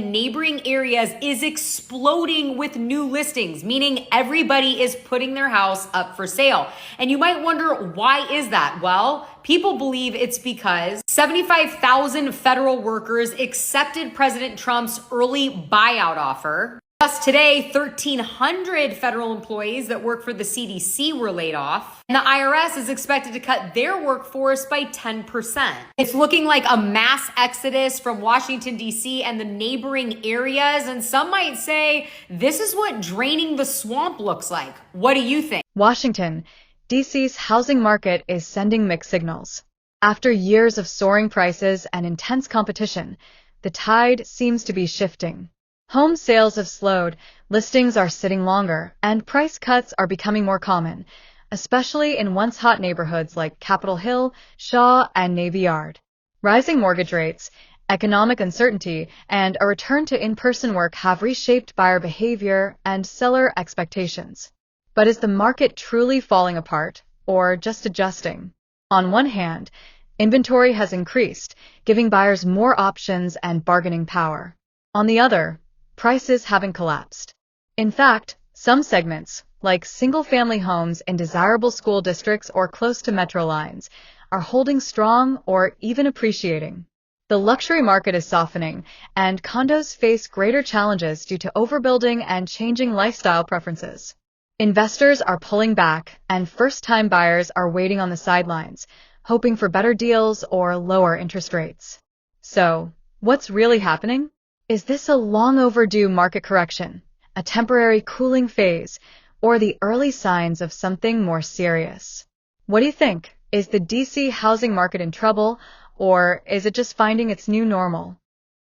Neighboring areas is exploding with new listings, meaning everybody is putting their house up for sale. And you might wonder, why is that? Well, people believe it's because 75,000 federal workers accepted President Trump's early buyout offer. Thus, today, 1,300 federal employees that work for the CDC were laid off, and the IRS is expected to cut their workforce by 10%. It's looking like a mass exodus from Washington, D.C. and the neighboring areas, and some might say this is what draining the swamp looks like. What do you think? Washington, D.C.'s housing market is sending mixed signals. After years of soaring prices and intense competition, the tide seems to be shifting. Home sales have slowed, listings are sitting longer, and price cuts are becoming more common, especially in once hot neighborhoods like Capitol Hill, Shaw, and Navy Yard. Rising mortgage rates, economic uncertainty, and a return to in-person work have reshaped buyer behavior and seller expectations. But is the market truly falling apart, or just adjusting? On one hand, inventory has increased, giving buyers more options and bargaining power. On the other, prices haven't collapsed. In fact, some segments, like single-family homes in desirable school districts or close to metro lines, are holding strong or even appreciating. The luxury market is softening, and condos face greater challenges due to overbuilding and changing lifestyle preferences. Investors are pulling back, and first-time buyers are waiting on the sidelines, hoping for better deals or lower interest rates. So, what's really happening? Is this a long overdue market correction, a temporary cooling phase, or the early signs of something more serious? What do you think? Is the DC housing market in trouble, or is it just finding its new normal?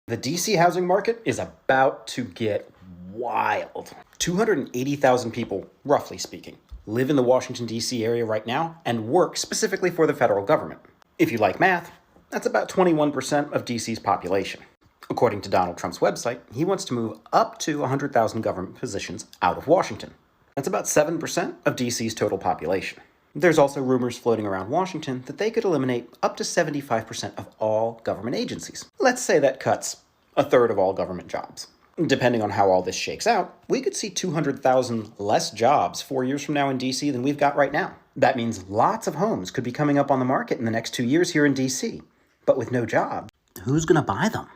The DC housing market is about to get wild. 280,000 people, roughly speaking, live in the Washington, D.C. area right now and work specifically for the federal government. If you like math, that's about 21% of D.C.'s population. According to Donald Trump's website, he wants to move up to 100,000 government positions out of Washington. That's about 7% of D.C.'s total population. There's also rumors floating around Washington that they could eliminate up to 75% of all government agencies. Let's say that cuts a third of all government jobs. Depending on how all this shakes out, we could see 200,000 less jobs 4 years from now in D.C. than we've got right now. That means lots of homes could be coming up on the market in the next 2 years here in D.C. But with no jobs, who's going to buy them?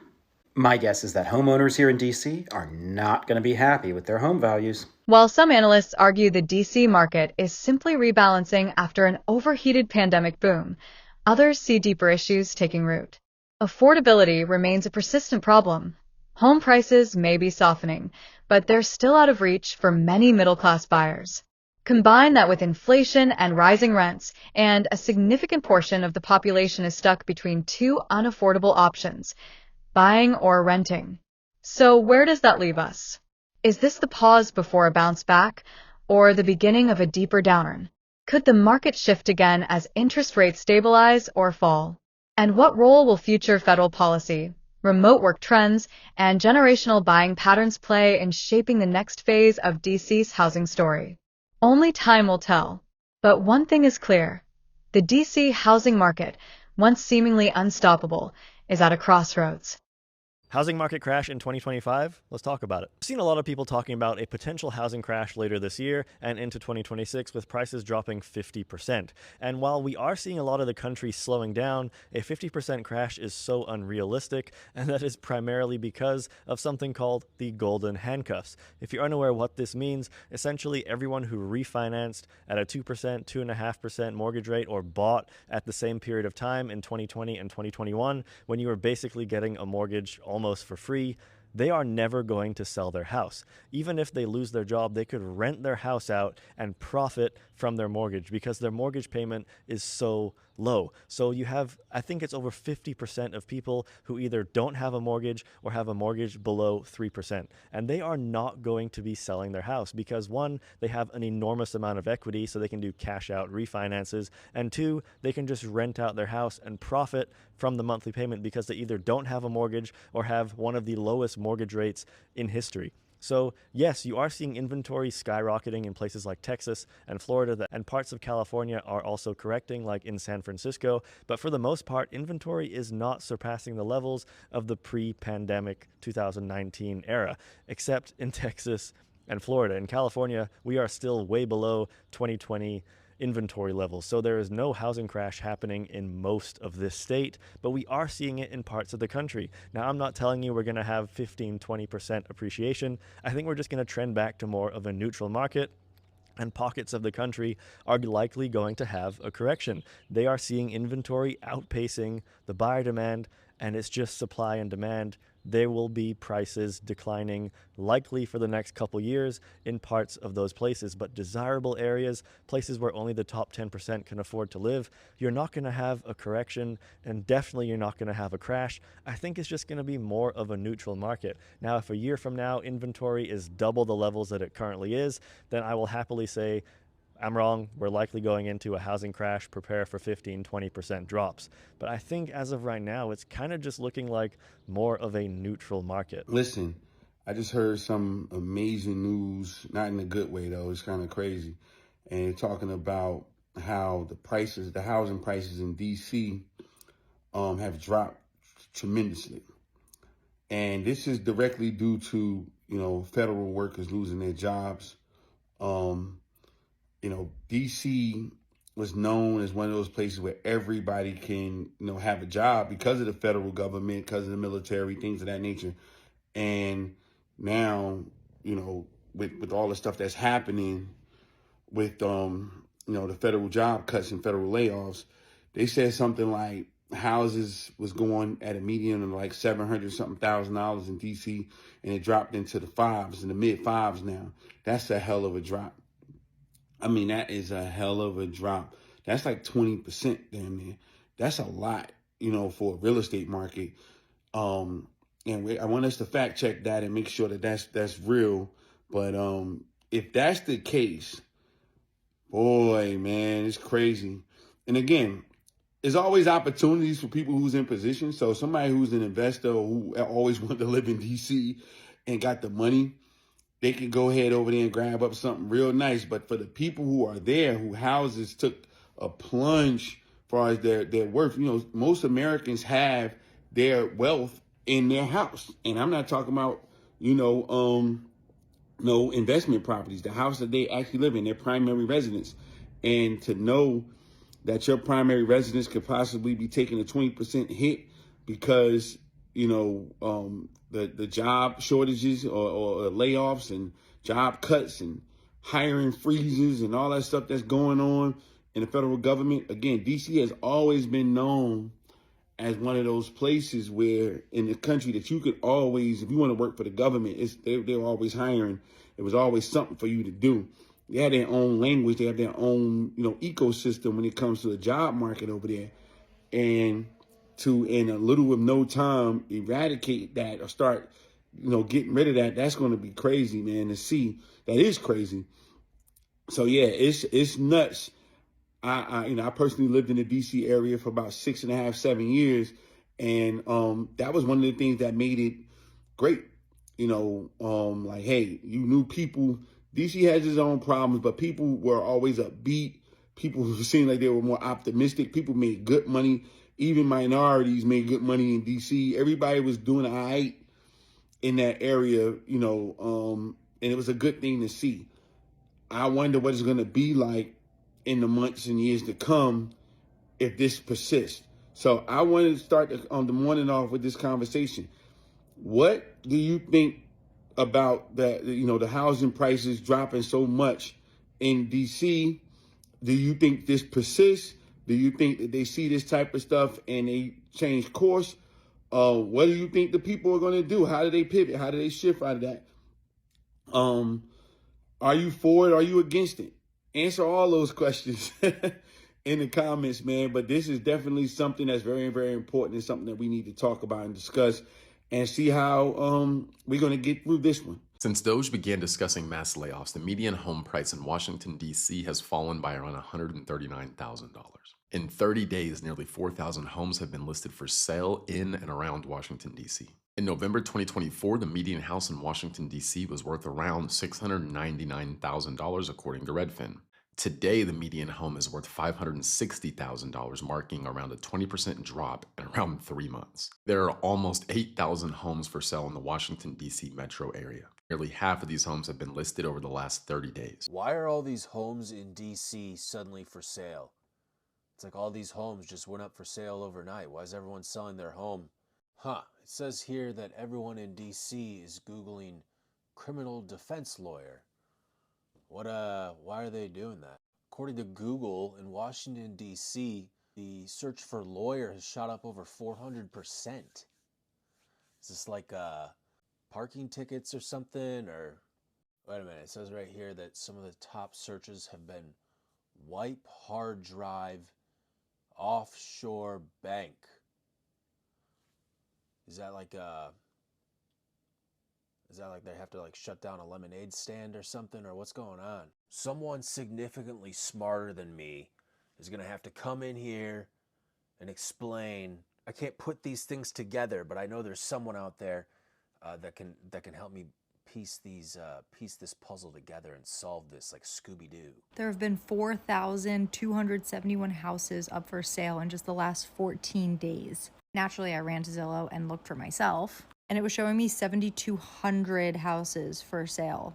My guess is that homeowners here in D.C. are not going to be happy with their home values. While some analysts argue the DC market is simply rebalancing after an overheated pandemic boom, others see deeper issues taking root. Affordability remains a persistent problem. Home prices may be softening, but they're still out of reach for many middle-class buyers. Combine that with inflation and rising rents, and a significant portion of the population is stuck between two unaffordable options: buying or renting. So where does that leave us? Is this the pause before a bounce back, or the beginning of a deeper downturn? Could the market shift again as interest rates stabilize or fall? And what role will future federal policy, remote work trends, and generational buying patterns play in shaping the next phase of DC's housing story? Only time will tell. But one thing is clear: the DC housing market, once seemingly unstoppable, is at a crossroads. Housing market crash in 2025? Let's talk about it. I've seen a lot of people talking about a potential housing crash later this year and into 2026 with prices dropping 50%. And while we are seeing a lot of the country slowing down, a 50% crash is so unrealistic, and that is primarily because of something called the golden handcuffs. If you're unaware what this means, essentially everyone who refinanced at a 2%, 2.5% mortgage rate or bought at the same period of time in 2020 and 2021, when you were basically getting a mortgage almost for free, they are never going to sell their house. Even if they lose their job, they could rent their house out and profit from their mortgage because their mortgage payment is so low. So you have, I think it's over 50% of people who either don't have a mortgage or have a mortgage below 3%. And they are not going to be selling their house because, one, they have an enormous amount of equity, so they can do cash out refinances. And two, they can just rent out their house and profit from the monthly payment because they either don't have a mortgage or have one of the lowest mortgage rates in history. So yes, you are seeing inventory skyrocketing in places like Texas and Florida, and parts of California are also correcting, like in San Francisco. But for the most part, inventory is not surpassing the levels of the pre-pandemic 2019 era, except in Texas and Florida. In California, we are still way below 2020 inventory levels. So there is no housing crash happening in most of this state, but we are seeing it in parts of the country. Now, I'm not telling you we're going to have 15, 20% appreciation. I think we're just going to trend back to more of a neutral market, and pockets of the country are likely going to have a correction. They are seeing inventory outpacing the buyer demand, and it's just supply and demand. There will be prices declining likely for the next couple years in parts of those places, but desirable areas, places where only the top 10% can afford to live, you're not going to have a correction, and definitely you're not going to have a crash. I think it's just going to be more of a neutral market. Now, if a year from now inventory is double the levels that it currently is, then I will happily say I'm wrong. We're likely going into a housing crash. Prepare for 15, 20% drops. But I think as of right now, it's kind of just looking like more of a neutral market. Listen, I just heard some amazing news, not in a good way though. It's kind of crazy. And they're talking about how the housing prices in DC have dropped tremendously. And this is directly due to, federal workers losing their jobs. DC was known as one of those places where everybody can, have a job because of the federal government, because of the military, things of that nature. And now, with all the stuff that's happening with, the federal job cuts and federal layoffs, they said something like houses was going at a median of like $700 something thousand in DC, and it dropped into the fives, in the mid fives now. That's a hell of a drop. I mean, that is a hell of a drop. That's like 20%, damn near. That's a lot, for a real estate market. And I want us to fact check that and make sure that that's real. But if that's the case, boy, man, it's crazy. And again, there's always opportunities for people who's in position. So somebody who's an investor who always wanted to live in DC and got the money, they can go ahead over there and grab up something real nice. But for the people who are there, who houses took a plunge as far as their worth, most Americans have their wealth in their house. And I'm not talking about, no investment properties, the house that they actually live in, their primary residence. And to know that your primary residence could possibly be taking a 20% hit because, the job shortages or layoffs and job cuts and hiring freezes and all that stuff that's going on in the federal government. Again, DC has always been known as one of those places where in the country that you could always, if you want to work for the government, they're always hiring. It was always something for you to do. They have their own language. They have their own, ecosystem when it comes to the job market over there. And to, in a little with no time, eradicate that or start, getting rid of that, that's going to be crazy, man, to see. That is crazy. So, yeah, it's nuts. I personally lived in the DC area for about 6.5, 7 years. And that was one of the things that made it great. Like, hey, you knew people. DC has its own problems, but people were always upbeat. People who seemed like they were more optimistic. People made good money. Even minorities made good money in DC. Everybody was doing all right in that area, and it was a good thing to see. I wonder what it's going to be like in the months and years to come if this persists. So I wanted to start the morning off with this conversation. What do you think about that? The housing prices dropping so much in DC. Do you think this persists? Do you think that they see this type of stuff and they change course? What do you think the people are going to do? How do they pivot? How do they shift out of that? Are you for it? Are you against it? Answer all those questions in the comments, man. But this is definitely something that's very, very important and something that we need to talk about and discuss and see how we're going to get through this one. Since Doge began discussing mass layoffs, the median home price in Washington, D.C. has fallen by around $139,000. In 30 days, nearly 4,000 homes have been listed for sale in and around Washington, D.C. In November 2024, the median house in Washington, D.C. was worth around $699,000, according to Redfin. Today, the median home is worth $560,000, marking around a 20% drop in around 3 months. There are almost 8,000 homes for sale in the Washington, D.C. metro area. Nearly half of these homes have been listed over the last 30 days. Why are all these homes in D.C. suddenly for sale? It's like all these homes just went up for sale overnight. Why is everyone selling their home? It says here that everyone in D.C. is Googling criminal defense lawyer. Why are they doing that? According to Google, in Washington, D.C., the search for lawyer has shot up over 400%. Is this like parking tickets or something? Or wait a minute, it says right here that some of the top searches have been wipe hard drive offshore bank. Is that like they have to like shut down a lemonade stand or something, or what's going on? Someone significantly smarter than me is going to have to come in here and explain. I can't put these things together, but I know there's someone out there that can help me piece this puzzle together and solve this like Scooby-Doo. There have been 4,271 houses up for sale in just the last 14 days. Naturally, I ran to Zillow and looked for myself, and it was showing me 7,200 houses for sale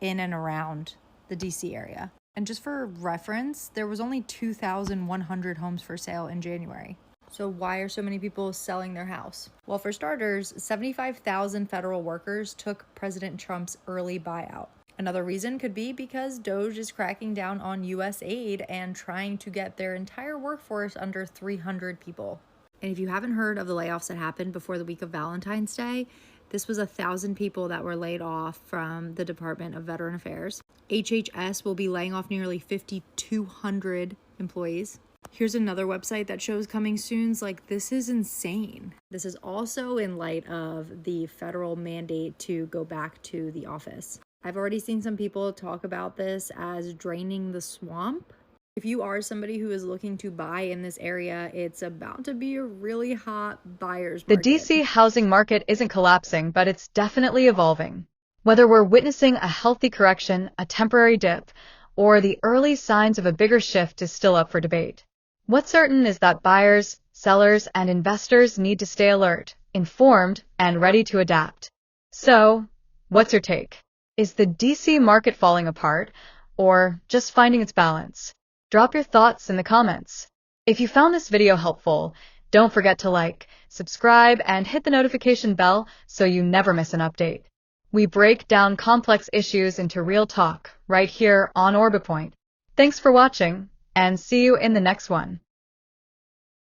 in and around the DC area. And just for reference, there was only 2,100 homes for sale in January. So why are so many people selling their house? Well, for starters, 75,000 federal workers took President Trump's early buyout. Another reason could be because Doge is cracking down on U.S. aid and trying to get their entire workforce under 300 people. And if you haven't heard of the layoffs that happened before the week of Valentine's Day, this was 1,000 people that were laid off from the Department of Veteran Affairs. HHS will be laying off nearly 5,200 employees. Here's another website that shows coming soons. Like, this is insane. This is also in light of the federal mandate to go back to the office. I've already seen some people talk about this as draining the swamp. If you are somebody who is looking to buy in this area, it's about to be a really hot buyer's The market. DC housing market isn't collapsing, but it's definitely evolving. Whether we're witnessing a healthy correction, a temporary dip, or the early signs of a bigger shift is still up for debate. What's certain is that buyers, sellers, and investors need to stay alert, informed, and ready to adapt. So, what's your take? Is the DC market falling apart, or just finding its balance? Drop your thoughts in the comments. If you found this video helpful, don't forget to like, subscribe, and hit the notification bell so you never miss an update. We break down complex issues into real talk right here on OrbitPoint. Thanks for watching, and see you in the next one.